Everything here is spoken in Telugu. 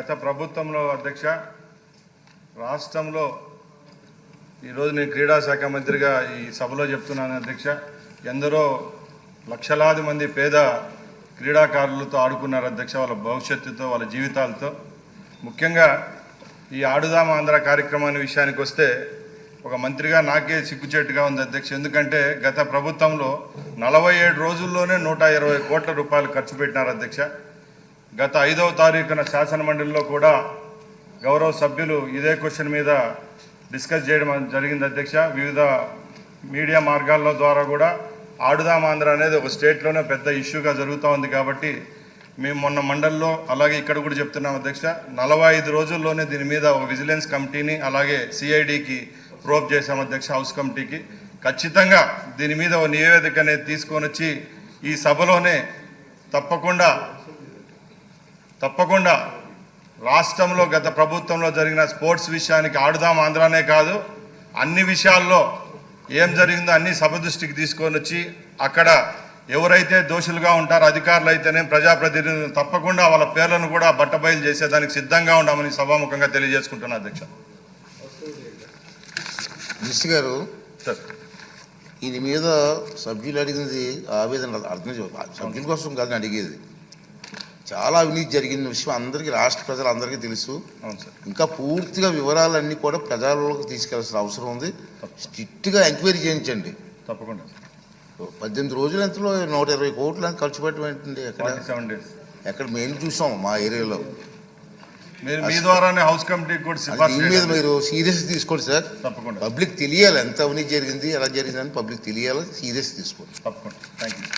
గత ప్రభుత్వంలో అధ్యక్ష రాష్ట్రంలో ఈరోజు నేను క్రీడా శాఖ మంత్రిగా ఈ సభలో చెప్తున్నాను అధ్యక్ష, ఎందరో లక్షలాది మంది పేద క్రీడాకారులతో ఆడుకున్నారు అధ్యక్ష, వాళ్ళ భవిష్యత్తుతో వాళ్ళ జీవితాలతో. ముఖ్యంగా ఈ ఆడుదాం ఆంధ్ర కార్యక్రమాన్ని విషయానికి వస్తే ఒక మంత్రిగా నాకే సిగ్గుచేటుగా ఉంది అధ్యక్ష. ఎందుకంటే గత ప్రభుత్వంలో 47 రోజుల్లోనే 120 కోట్ల రూపాయలు ఖర్చు పెట్టినారు అధ్యక్ష. గత 5వ తారీఖున శాసనమండలిలో కూడా గౌరవ సభ్యులు ఇదే క్వశ్చన్ మీద డిస్కస్ చేయడం జరిగింది అధ్యక్ష. వివిధ మీడియా మార్గాల ద్వారా కూడా ఆడుదాం ఆంధ్ర అనేది ఒక స్టేట్లోనే పెద్ద ఇష్యూగా జరుగుతూ ఉంది. కాబట్టి మేము మొన్న మండలిలో అలాగే ఇక్కడ కూడా చెప్తున్నాం అధ్యక్ష, 45 రోజుల్లోనే దీని మీద ఒక విజిలెన్స్ కమిటీని అలాగే సిఐడికి ప్రోబ్ చేశాం అధ్యక్ష, హౌస్ కమిటీకి. ఖచ్చితంగా దీని మీద ఒక నివేదిక అనేది తీసుకొని వచ్చి ఈ సభలోనే తప్పకుండా రాష్ట్రంలో గత ప్రభుత్వంలో జరిగిన స్పోర్ట్స్ విషయానికి ఆడుదాం ఆంధ్రానే కాదు అన్ని విషయాల్లో ఏం జరిగిందో అన్ని సభ దృష్టికి తీసుకొని వచ్చి అక్కడ ఎవరైతే దోషులుగా ఉంటారో అధికారులు అయితేనే ప్రజాప్రతినిధులు తప్పకుండా వాళ్ళ పేర్లను కూడా బట్టబయలు చేసేదానికి సిద్ధంగా ఉన్నామని సభాముఖంగా తెలియజేసుకుంటున్నా అధ్యక్ష. మినిస్టర్ గారు, సార్ దీని మీద సభ్యులు అడిగినది ఆవేదన అర్థం సభ్యుల కోసం కాదని అడిగేది. చాలా అవినీతి జరిగిన విషయం అందరికీ రాష్ట్ర ప్రజలందరికీ తెలుసు. అవును సార్. ఇంకా పూర్తిగా వివరాలన్నీ కూడా ప్రజల్లోకి తీసుకెళ్లాల్సిన అవసరం ఉంది. స్ట్రిక్ట్గా ఎంక్వైరీ చేయించండి. తప్పకుండా 18 రోజులు ఎంతలో 120 కోట్లు ఖర్చు పెట్టమండి. ఎక్కడ మేము చూసాం మా ఏరియాలో. మీ ద్వారానే హౌస్ కమిటీకి కూడా దీని మీద మీరు సీరియస్ తీసుకోండి సార్. తప్పకుండా పబ్లిక్ తెలియాలి ఎంత అవినీతి జరిగింది ఎలా జరిగిందని పబ్లిక్ తెలియాలి. సీరియస్ తీసుకోండి. తప్పకుండా. Thank you.